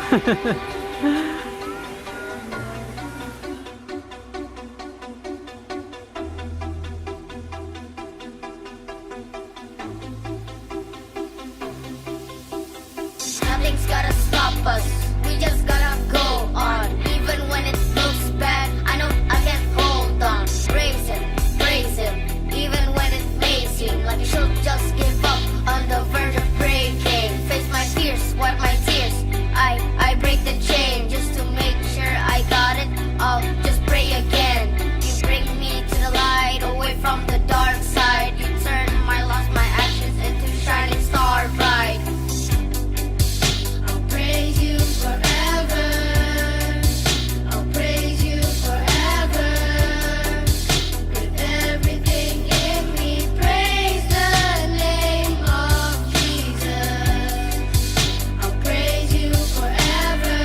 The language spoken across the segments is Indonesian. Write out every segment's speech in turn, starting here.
Nothing's gotta stop us. We just gotta go on. Even when it looks bad, I know I can hold on. Praise him, even when it may seem like you should just give up on the verge of breaking. Face my fears, wipe my tears. I break the chain just to make sure I got it. I'll just pray again. You bring me to the light, away from the dark side. You turn my loss, my ashes into shining star bright. I'll praise you forever. I'll praise you forever. With everything in me, praise the name of Jesus. I'll praise you forever.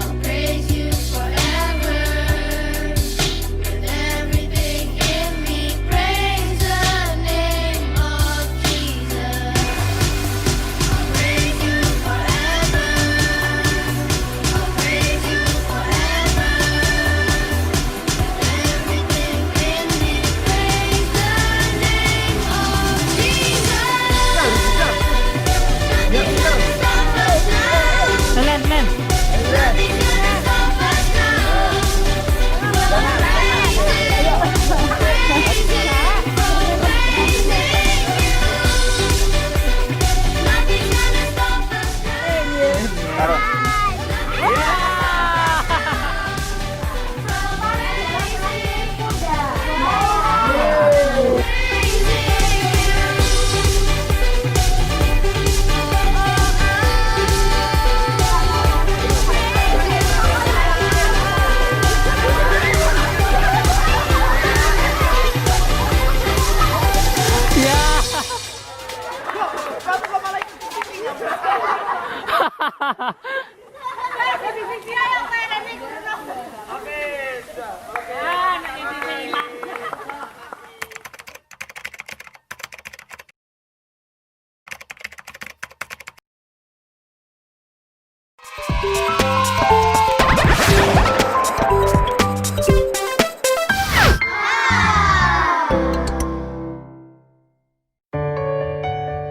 I'll praise you forever. With everything in me, praise the name of Jesus. I'll praise you forever. I'll praise you forever. With everything in me, praise the name of Jesus. Nothing's gonna stop us now. Len. Nothing's gonna stop us now. Praise it, praise it. Nothing's gonna stop us now.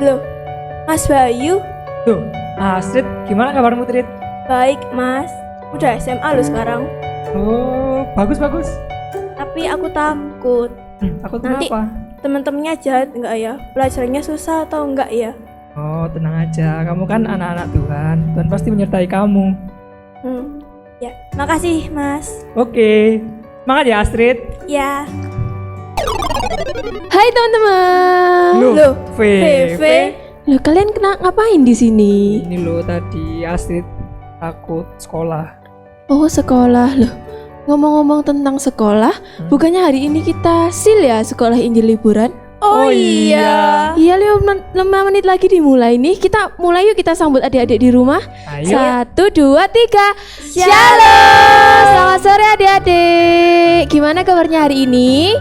Loh, Mas Bayu? Tuh, Astrid, gimana kabarmu, Trit? Baik, Mas. Udah SMA lo sekarang. Oh, bagus. Tapi aku takut. Aku Nanti kenapa? temen-temennya jahat nggak ya? Pelajarannya susah atau enggak ya? Oh, tenang aja. Kamu kan anak-anak Tuhan. Tuhan pasti menyertai kamu. Ya, makasih, Mas. Oke. Semangat ya, Astrid. Ya. Hai teman-teman. Loh, VV. Loh, kalian ngapain di sini? Ini loh tadi Astrid takut sekolah. Oh, sekolah. Loh, ngomong-ngomong tentang sekolah, bukannya hari ini kita sil ya sekolah Injil liburan? Oh iya. Iya, 5 menit lagi dimulai nih. Kita mulai yuk, kita sambut adik-adik di rumah. Ayo. 1, 2, 3. Shalom. Selamat sore adik-adik. Gimana kabarnya hari ini?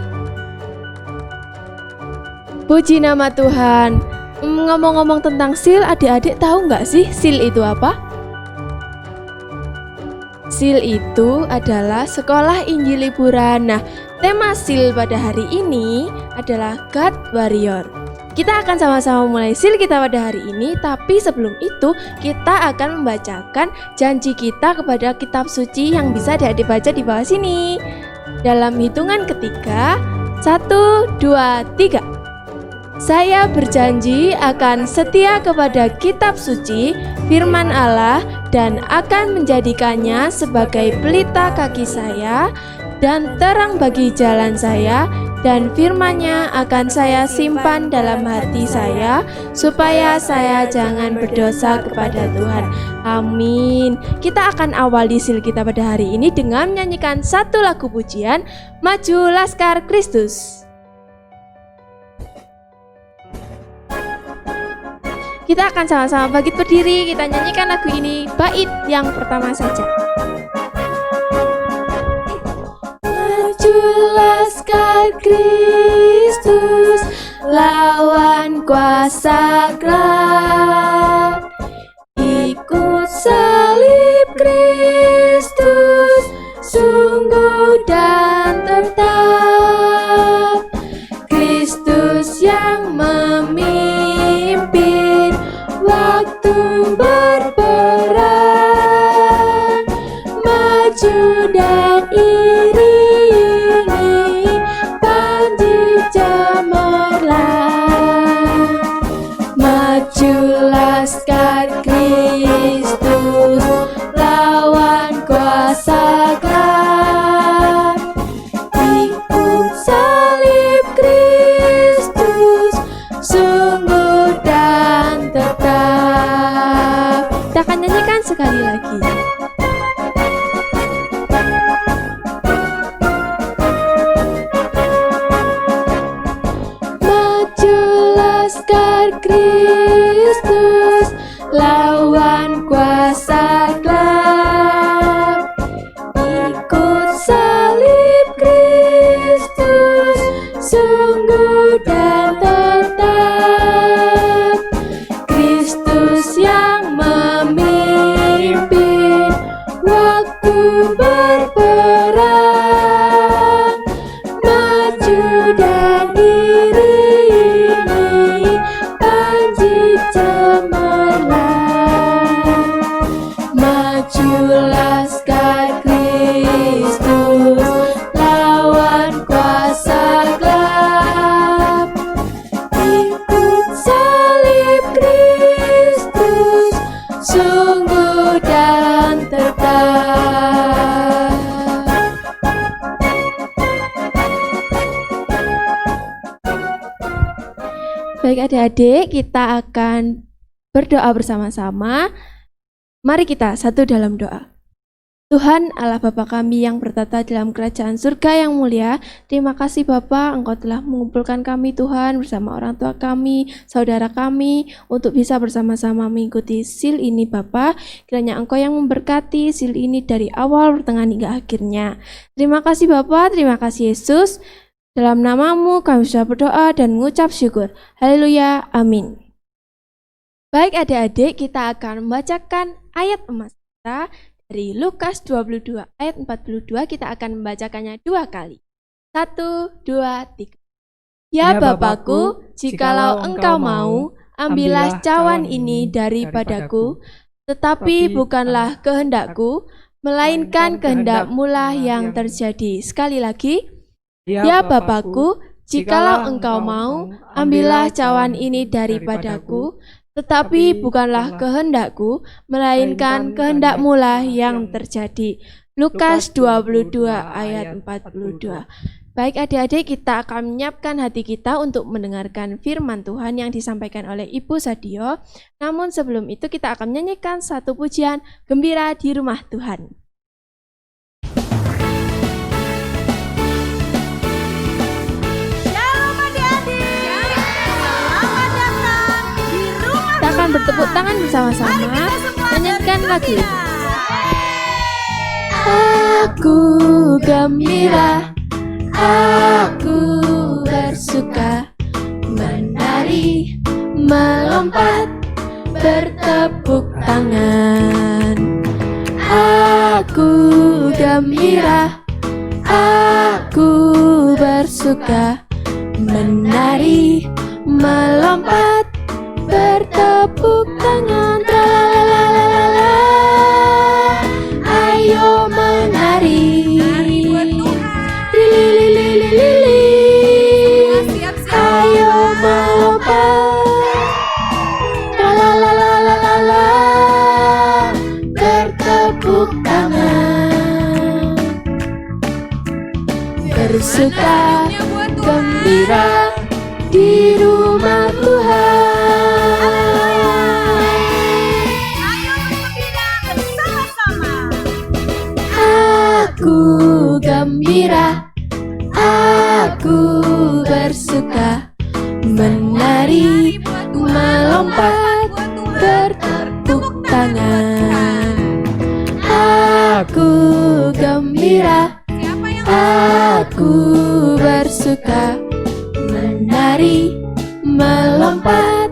Puji nama Tuhan. Ngomong-ngomong tentang sil, adik-adik tahu nggak sih sil itu apa? Sil itu adalah sekolah Injil liburan. Nah, tema sil pada hari ini adalah God Warrior. Kita akan sama-sama mulai sil kita pada hari ini, tapi sebelum itu kita akan membacakan janji kita kepada kitab suci yang bisa adik-adik baca di bawah sini. Dalam hitungan ketiga, 1, 2, 3. Saya berjanji akan setia kepada kitab suci, firman Allah, dan akan menjadikannya sebagai pelita kaki saya dan terang bagi jalan saya, dan firman-Nya akan saya simpan dalam hati saya, supaya saya jangan berdosa kepada Tuhan. Amin. Kita akan awali sil kita pada hari ini dengan menyanyikan satu lagu pujian, Maju Laskar Kristus. Kita akan sama-sama bangkit berdiri, kita nyanyikan lagu ini, bait yang pertama saja. Maju Laskar Kristus, lawan kuasa gelap, ikut dan iringi panji cemerlang. Maju laskar Kristus, lawan kuasa gelap. Ikut salib Kristus, sungguh dan tetap. Kita akan nyanyikan sekali lagi. Maju laskar Kristus, lawan kuasa gelap. Ikut salib Kristus, sungguh dan tetap. Kristus yang memimpin waktu berperang. Maju dan iringi panji cemerlang. Maju laskar Kristus, lawan kuasa gelap. Ikut salib Kristus, sungguh dan tetap. Baik adik-adik, kita akan berdoa bersama-sama. Mari kita satu dalam doa. Tuhan Allah Bapa kami yang bertata dalam kerajaan surga yang mulia, terima kasih Bapa, Engkau telah mengumpulkan kami Tuhan bersama orang tua kami, saudara kami, untuk bisa bersama-sama mengikuti sil ini Bapa. Kiranya Engkau yang memberkati sil ini dari awal, pertengahan hingga akhirnya. Terima kasih Bapa, terima kasih Yesus. Dalam namamu kami sudah berdoa dan mengucap syukur. Haleluya, amin. Baik adik-adik, kita akan membacakan ayat emas kita dari Lukas 22 ayat 42. Kita akan membacakannya 2 kali. 1, 2, 3. Ya Bapakku, jikalau Engkau mau, ambillah cawan ini daripadaku, tetapi bukanlah kehendakku, melainkan kehendak-Mu-lah yang terjadi. Sekali lagi. Ya Bapakku, jikalau Engkau mau, ambillah cawan ini daripadaku, tetapi bukanlah kehendakku, melainkan kehendak-Mu-lah yang terjadi. Lukas 22 ayat 42. Baik adik-adik, kita akan menyiapkan hati kita untuk mendengarkan firman Tuhan yang disampaikan oleh Ibu Sadio. Namun sebelum itu kita akan menyanyikan satu pujian Gembira di Rumah Tuhan. Kita akan bertepuk tangan bersama-sama menyanyikan lagu. Aku gembira, aku bersuka, menari, melompat, bertepuk tangan. Aku gembira, aku bersuka, menari, melompat, bertepuk tangan. Tralalala, ayo menari, lili, ayo melompat, tralalala, bertepuk tangan, bersuka, gembira di rumah Tuhan. Aku gembira, aku bersuka, menari, melompat, bertepuk tangan. Aku gembira, aku bersuka, menari, melompat,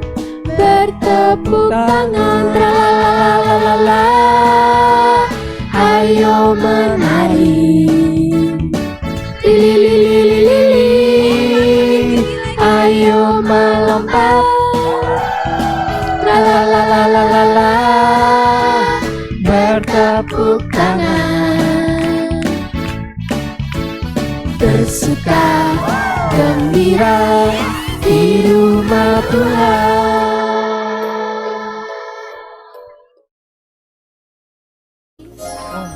bertepuk tangan. Tralalala, ayo menari, lili, ayo melompat, tralalala, bertepuk tangan. bersuka gembira di rumah Tuhan.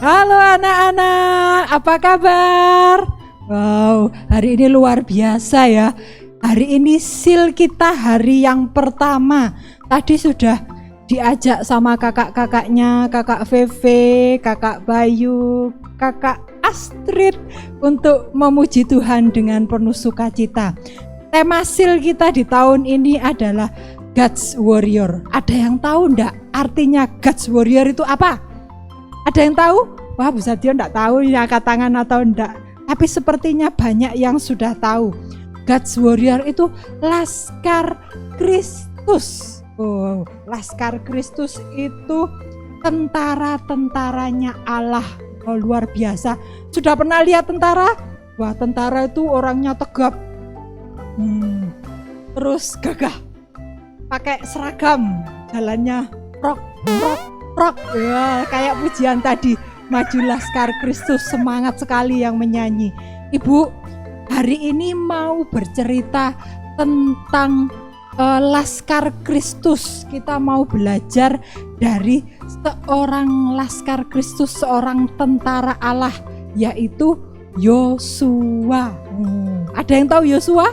Halo anak-anak, apa kabar? Wow, hari ini luar biasa ya. Hari ini sil kita hari yang pertama. Tadi sudah diajak sama kakak-kakaknya, kakak Veve, kakak Bayu, kakak Astrid untuk memuji Tuhan dengan penuh sukacita. Tema sil kita di tahun ini adalah God's Warrior. Ada yang tahu enggak artinya God's Warrior itu apa? Ada yang tahu? Wah, Bu Sadio enggak tahu ini angkat tangan atau enggak. Tapi sepertinya banyak yang sudah tahu. God's Warrior itu Laskar Kristus. Oh, Laskar Kristus itu tentara-tentaranya Allah. Oh, luar biasa. Sudah pernah lihat tentara? Wah, tentara itu orangnya tegap. Terus gagah. Pakai seragam, jalannya rock. Ya, kayak pujian tadi. Maju Laskar Kristus, semangat sekali yang menyanyi. Ibu, hari ini mau bercerita tentang Laskar Kristus. Kita mau belajar dari seorang Laskar Kristus, seorang tentara Allah, yaitu Yosua. Ada yang tahu Yosua?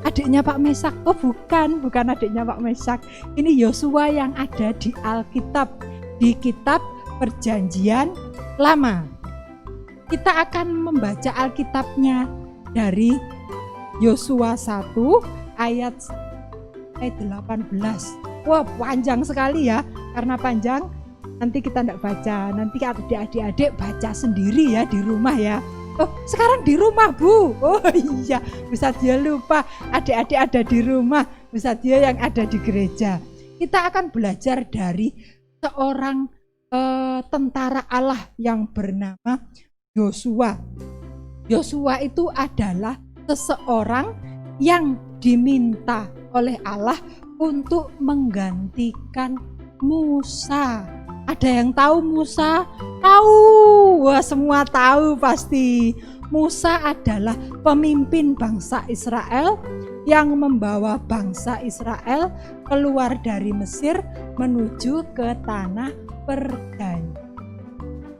Adiknya Pak Mesak? Oh, bukan adiknya Pak Mesak. Ini Yosua yang ada di Alkitab, di kitab Perjanjian Lama. Kita akan membaca Alkitabnya dari Yosua 1 ayat 18. Wah, panjang sekali ya. Karena panjang nanti kita tidak baca. Nanti adik-adik baca sendiri ya di rumah ya. Oh, sekarang di rumah, Bu. Oh iya, bisa dia lupa adik-adik ada di rumah, bisa dia yang ada di gereja. Kita akan belajar dari seorang tentara Allah yang bernama Yosua. Yosua itu adalah seseorang yang diminta oleh Allah untuk menggantikan Musa. Ada yang tahu Musa? Tahu. Wah, semua tahu pasti. Musa adalah pemimpin bangsa Israel yang membawa bangsa Israel keluar dari Mesir menuju ke tanah perjanjian.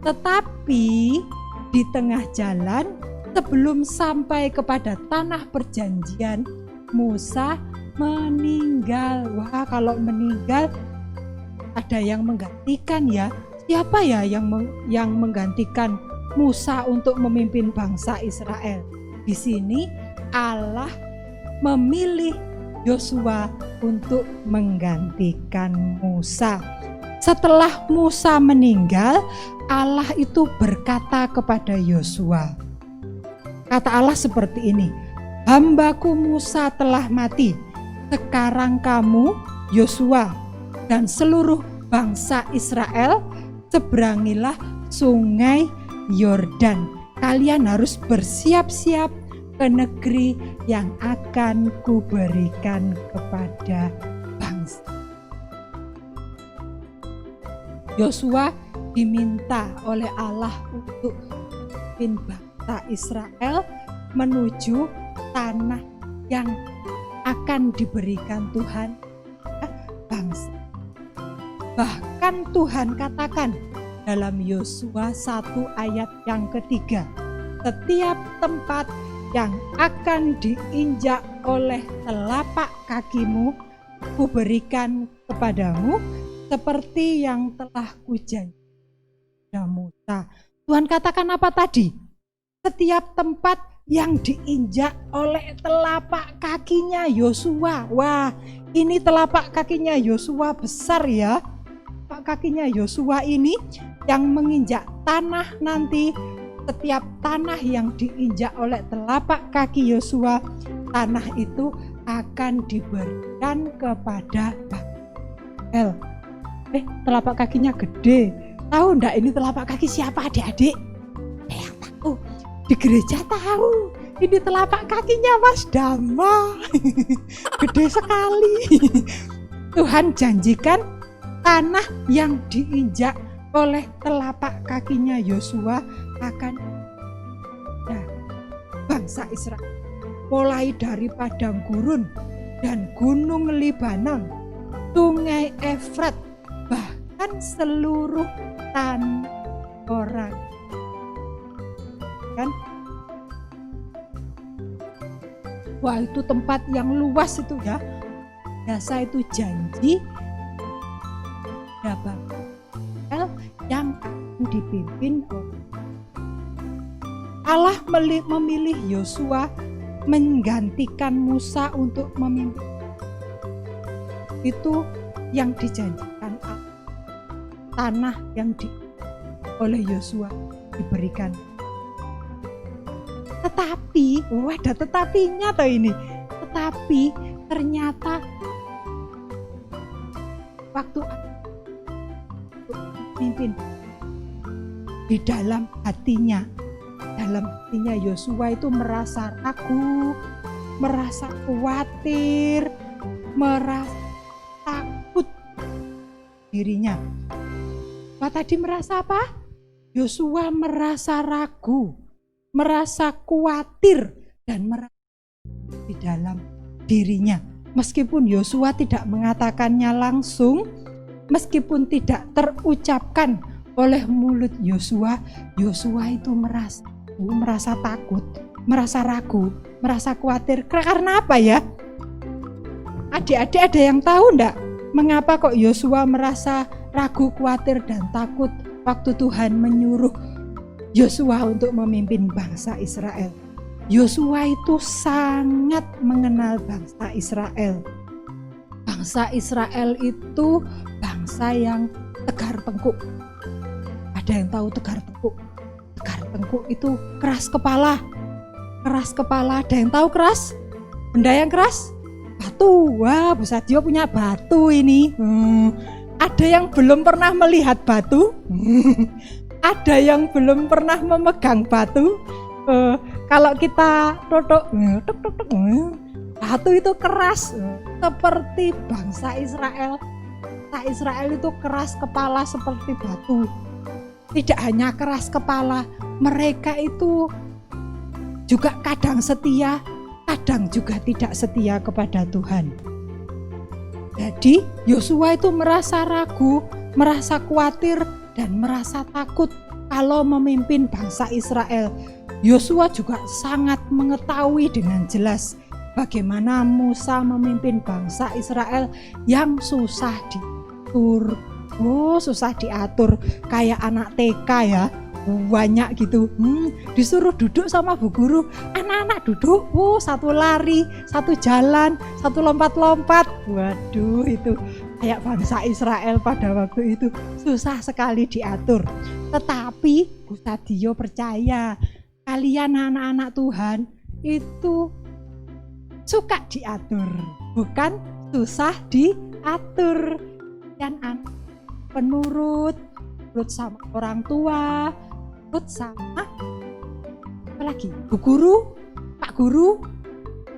Tetapi di tengah jalan sebelum sampai kepada tanah perjanjian, Musa meninggal. Wah, kalau meninggal ada yang menggantikan ya. Siapa ya yang menggantikan Musa untuk memimpin bangsa Israel? Di sini Allah memilih Yosua untuk menggantikan Musa. Setelah Musa meninggal, Allah itu berkata kepada Yosua. Kata Allah seperti ini, "Hambaku Musa telah mati. Sekarang kamu, Yosua, dan seluruh bangsa Israel, seberangilah sungai Yordan. Kalian harus bersiap-siap ke negeri yang akan kuberikan kepada bangsa." Yosua diminta oleh Allah untuk memimpin bangsa Israel menuju tanah yang akan diberikan Tuhan bangsa. Bahkan Tuhan katakan dalam Yosua 1 ayat yang ketiga, setiap tempat yang akan diinjak oleh telapak kakimu, kuberikan kepadamu seperti yang telah kujanjikan kepada Musa. Tuhan katakan apa tadi? Setiap tempat yang diinjak oleh telapak kakinya Yosua. Wah, ini telapak kakinya Yosua besar ya. Telapak kakinya Yosua ini yang menginjak tanah nanti. Setiap tanah yang diinjak oleh telapak kaki Yosua, tanah itu akan diberikan kepada Israel. Telapak kakinya gede. Tahu enggak ini telapak kaki siapa adik-adik? Yang tahu. Di gereja tahu. Ini telapak kakinya Mas Dama. Gede sekali. Tuhan janjikan tanah yang diinjak oleh telapak kakinya Yosua akan bangsa Israel, mulai dari padang gurun dan gunung Libanon, sungai Efrat, bahkan seluruh tanah orang. Kan? Wah, itu tempat yang luas itu ya. Biasa itu janji dapat yang dipimpin Allah memilih Yosua menggantikan Musa untuk memimpin. Itu yang dijanjikan tanah yang oleh Yosua diberikan. Tetapi, ada tetapinya toh ini. Tetapi ternyata waktu memimpin di dalam hatinya Yosua itu merasa ragu, merasa khawatir, merasa takut dirinya. Tadi merasa apa? Yosua merasa ragu, merasa khawatir, dan merasa di dalam dirinya. Meskipun Yosua tidak mengatakannya langsung, meskipun tidak terucapkan oleh mulut Yosua, Yosua itu merasa takut, merasa ragu, merasa khawatir. Karena apa ya? Adik-adik ada yang tahu enggak? Mengapa kok Yosua merasa ragu, khawatir, dan takut waktu Tuhan menyuruh Yosua untuk memimpin bangsa Israel? Yosua itu sangat mengenal bangsa Israel. Bangsa Israel itu bangsa yang tegar tengkuk. Ada yang tahu tegar tengkuk? Tegar tengkuk itu keras kepala. Keras kepala, ada yang tahu keras? Benda yang keras? Batu. Wah, Bu Sadio punya batu ini. Ada yang belum pernah melihat batu? Ada yang belum pernah memegang batu? Kalau kita totok, batu itu keras, seperti bangsa Israel. Bangsa Israel itu keras kepala seperti batu. Tidak hanya keras kepala, mereka itu juga kadang setia, kadang juga tidak setia kepada Tuhan. Jadi Yosua itu merasa ragu, merasa khawatir, dan merasa takut kalau memimpin bangsa Israel. Yosua juga sangat mengetahui dengan jelas bagaimana Musa memimpin bangsa Israel yang susah diatur. Susah diatur, kayak anak TK ya, banyak gitu. Disuruh duduk sama bu guru, anak-anak duduk, satu lari, satu jalan, satu lompat-lompat. Waduh, itu kayak bangsa Israel pada waktu itu susah sekali diatur. Tetapi Bu Sadio percaya, kalian anak-anak Tuhan itu suka diatur, bukan susah diatur. Dan anak penurut sama orang tua, nurut sama apa lagi? Bu guru, Pak guru,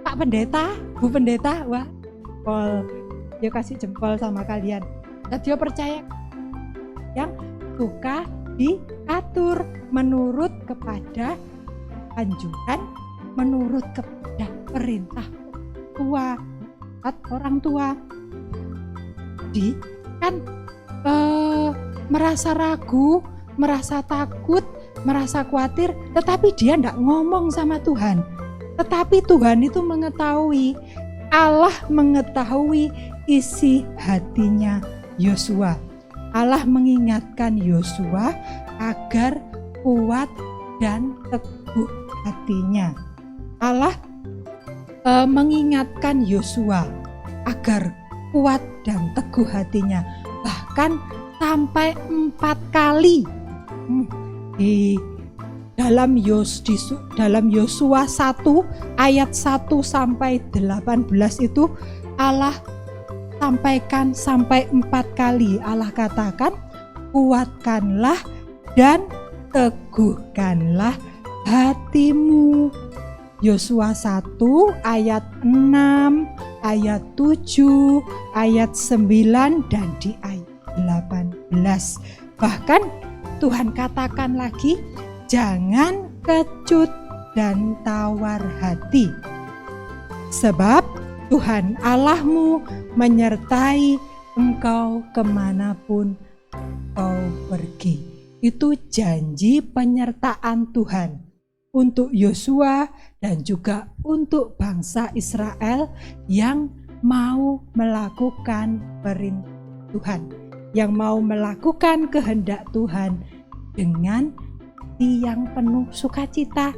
Pak pendeta, Bu pendeta. Wah, jempol. Dia kasih jempol sama kalian. Dan dia percaya yang suka diatur, menurut kepada anjuran, menurut kepada perintah tua, orang tua. Kan merasa ragu, merasa takut, merasa khawatir, tetapi dia tidak ngomong sama Tuhan. Tetapi Tuhan itu mengetahui, Allah mengetahui isi hatinya Yosua. Allah mengingatkan Yosua agar kuat dan teguh hatinya. Allah mengingatkan Yosua agar kuat dan teguh hatinya. Bahkan sampai 4 kali di dalam Yosua 1 ayat 1 sampai 18 itu Allah sampaikan sampai 4 kali. Allah katakan, kuatkanlah dan teguhkanlah hatimu. Yosua 1 ayat 6, ayat 7, ayat 9, dan di ayat 18. Bahkan Tuhan katakan lagi, jangan kecut dan tawar hati. Sebab Tuhan Allahmu menyertai engkau kemanapun kau pergi. Itu janji penyertaan Tuhan untuk Yosua dan juga untuk bangsa Israel yang mau melakukan perintah Tuhan, yang mau melakukan kehendak Tuhan dengan hati yang penuh sukacita,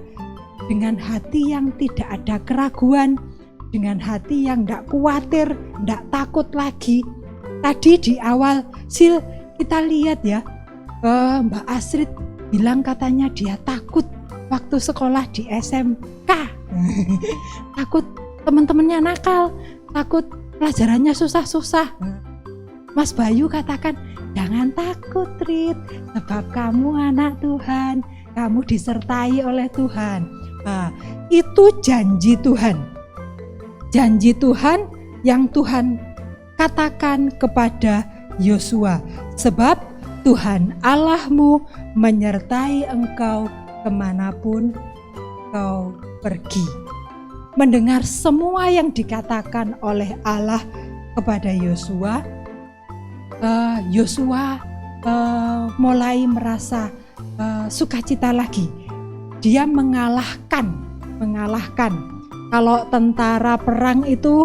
dengan hati yang tidak ada keraguan, dengan hati yang tidak khawatir, tidak takut lagi. Tadi di awal Sil kita lihat ya, Mbak Astrid bilang katanya dia takut waktu sekolah di SMK. Takut teman-temannya nakal, takut pelajarannya susah-susah. Mas Bayu katakan, jangan takut Rit, sebab kamu anak Tuhan, kamu disertai oleh Tuhan. Nah, itu janji Tuhan. Janji Tuhan yang Tuhan katakan kepada Yosua, sebab Tuhan Allahmu menyertai engkau kemanapun kau pergi. Mendengar semua yang dikatakan oleh Allah kepada Yosua, Yosua mulai merasa sukacita lagi. Dia mengalahkan. Kalau tentara perang itu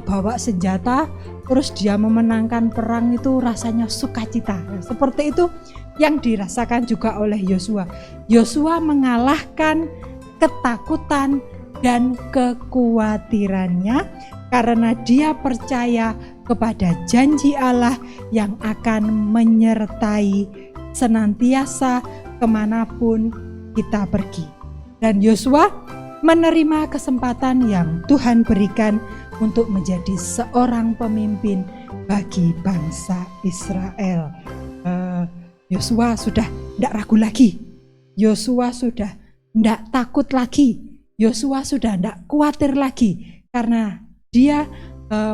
bawa senjata, terus dia memenangkan perang itu rasanya sukacita. Seperti itu yang dirasakan juga oleh Yosua. Yosua mengalahkan ketakutan dan kekhawatirannya karena dia percaya kepada janji Allah yang akan menyertai senantiasa kemanapun kita pergi. Dan Yosua menerima kesempatan yang Tuhan berikan untuk menjadi seorang pemimpin bagi bangsa Israel. Yosua sudah tidak ragu lagi. Yosua sudah tidak takut lagi. Yosua sudah tidak khawatir lagi karena dia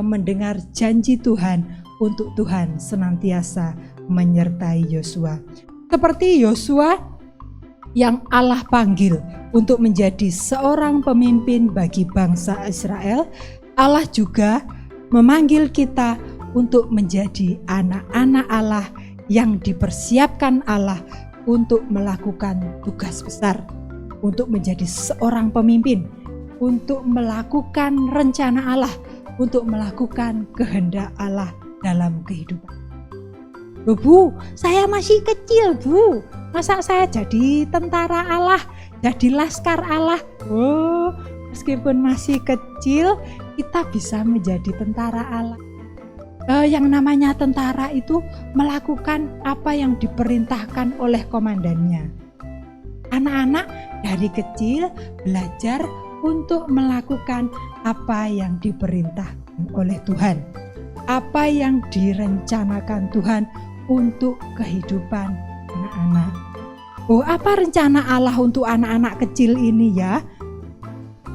mendengar janji Tuhan untuk Tuhan senantiasa menyertai Yosua. Seperti Yosua yang Allah panggil untuk menjadi seorang pemimpin bagi bangsa Israel, Allah juga memanggil kita untuk menjadi anak-anak Allah yang dipersiapkan Allah untuk melakukan tugas besar, untuk menjadi seorang pemimpin, untuk melakukan rencana Allah, untuk melakukan kehendak Allah dalam kehidupan. Loh Bu, saya masih kecil Bu, masa saya jadi tentara Allah, jadi laskar Allah? Oh, meskipun masih kecil, kita bisa menjadi tentara Allah. Yang namanya tentara itu melakukan apa yang diperintahkan oleh komandannya. Anak-anak dari kecil belajar untuk melakukan apa yang diperintahkan oleh Tuhan, apa yang direncanakan Tuhan untuk kehidupan anak-anak. Oh, apa rencana Allah untuk anak-anak kecil ini ya?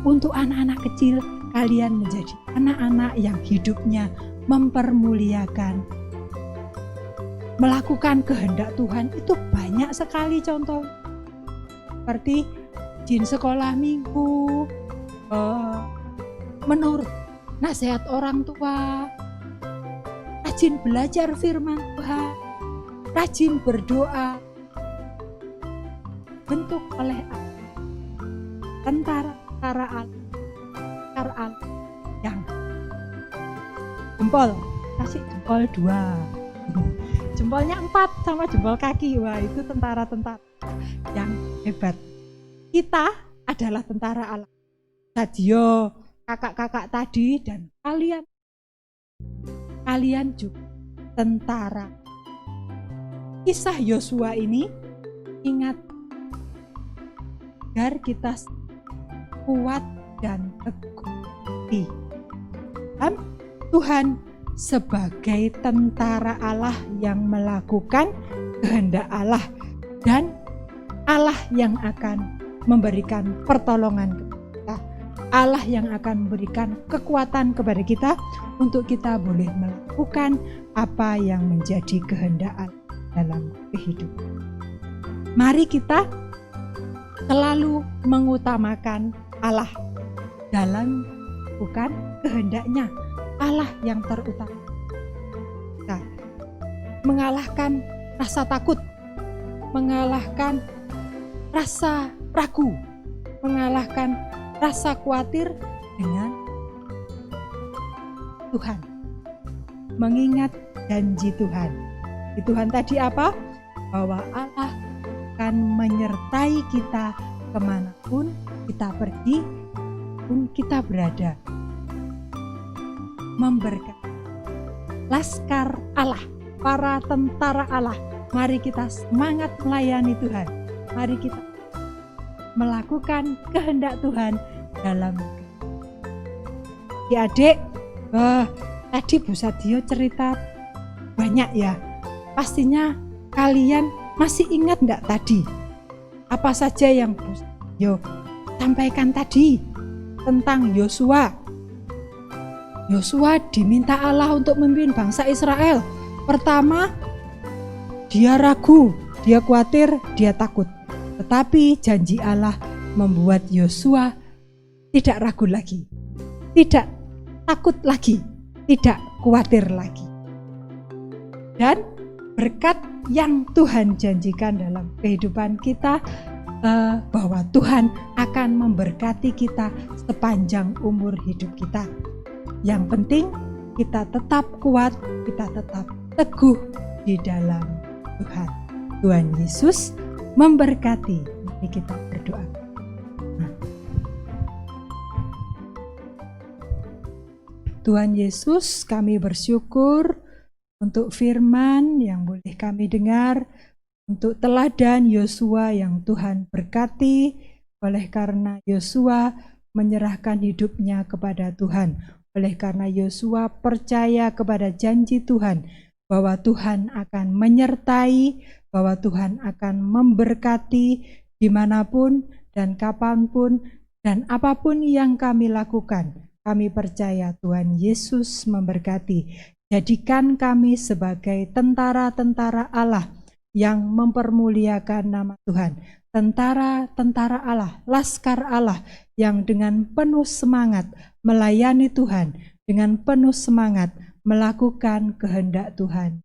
Untuk anak-anak kecil, kalian menjadi anak-anak yang hidupnya mempermuliakan, melakukan kehendak Tuhan. Itu banyak sekali contoh, seperti rajin sekolah minggu, menurut nasihat orang tua, rajin belajar firman Tuhan, rajin berdoa, bentuk oleh tentara Allah yang jempol, kasih jempol 2, jempolnya 4 sama jempol kaki. Wah, itu tentara-tentara yang hebat. Kita adalah tentara Allah. Sadio, kakak-kakak tadi, dan kalian juga tentara. Kisah Yosua ini ingat agar kita kuat dan teguh. Dan Tuhan sebagai tentara Allah yang melakukan kehendak Allah, dan Allah yang akan memberikan pertolongan kepada kita, Allah yang akan memberikan kekuatan kepada kita untuk kita boleh melakukan apa yang menjadi kehendak Allah dalam kehidupan. Mari kita selalu mengutamakan Allah dalam bukan kehendaknya, Allah yang terutama. Nah, mengalahkan rasa takut, mengalahkan rasa ragu, mengalahkan rasa khawatir dengan Tuhan, mengingat janji Tuhan. Di Tuhan tadi apa? Bahwa Allah akan menyertai kita kemanapun kita pergi, pun kita berada. Memberkati laskar Allah, para tentara Allah. Mari kita semangat melayani Tuhan. Mari kita melakukan kehendak Tuhan dalam adik. Tadi Bu Sadio cerita banyak ya. Pastinya kalian masih ingat enggak tadi? Apa saja yang Bu Sadio sampaikan tadi tentang Yosua? Yosua diminta Allah untuk memimpin bangsa Israel. Pertama, dia ragu, dia khawatir, dia takut. Tetapi janji Allah membuat Yosua tidak ragu lagi, tidak takut lagi, tidak khawatir lagi. Dan berkat yang Tuhan janjikan dalam kehidupan kita, bahwa Tuhan akan memberkati kita sepanjang umur hidup kita. Yang penting kita tetap kuat, kita tetap teguh di dalam Tuhan. Tuhan Yesus memberkati. Mari kita berdoa. Tuhan Yesus, kami bersyukur untuk firman yang boleh kami dengar, untuk teladan Yosua yang Tuhan berkati, oleh karena Yosua menyerahkan hidupnya kepada Tuhan, oleh karena Yosua percaya kepada janji Tuhan, bahwa Tuhan akan menyertai, bahwa Tuhan akan memberkati dimanapun dan kapanpun dan apapun yang kami lakukan. Kami percaya Tuhan Yesus memberkati. Jadikan kami sebagai tentara-tentara Allah yang mempermuliakan nama Tuhan. Tentara-tentara Allah, laskar Allah yang dengan penuh semangat melayani Tuhan, dengan penuh semangat melakukan kehendak Tuhan.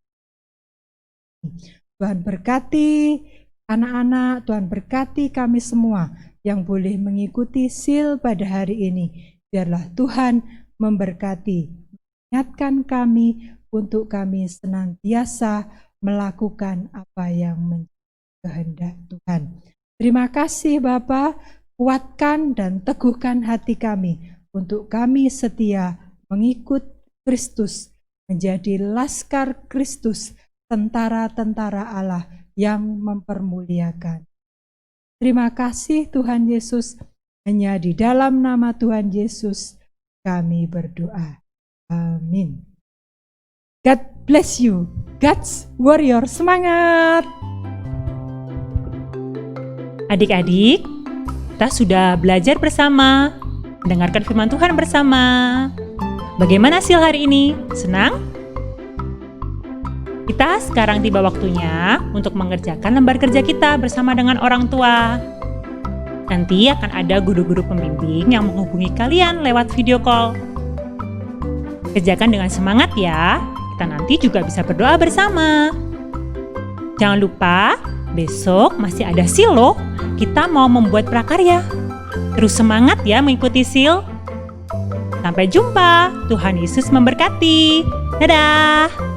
Tuhan berkati anak-anak, Tuhan berkati kami semua yang boleh mengikuti SEAL pada hari ini. Biarlah Tuhan memberkati, ingatkan kami untuk kami senantiasa melakukan apa yang menjadi kehendak Tuhan. Terima kasih Bapa, kuatkan dan teguhkan hati kami untuk kami setia mengikut Kristus, menjadi laskar Kristus, tentara-tentara Allah yang mempermuliakan. Terima kasih Tuhan Yesus. Hanya di dalam nama Tuhan Yesus kami berdoa. Amin. God bless you. God's warrior, semangat! Adik-adik, kita sudah belajar bersama, mendengarkan firman Tuhan bersama. Bagaimana SEAL hari ini? Senang? Kita sekarang tiba waktunya untuk mengerjakan lembar kerja kita bersama dengan orang tua. Nanti akan ada guru-guru pembimbing yang menghubungi kalian lewat video call. Kerjakan dengan semangat ya, kita nanti juga bisa berdoa bersama. Jangan lupa, besok masih ada SEAL loh, kita mau membuat prakarya. Terus semangat ya mengikuti SEAL. Sampai jumpa, Tuhan Yesus memberkati. Dadah!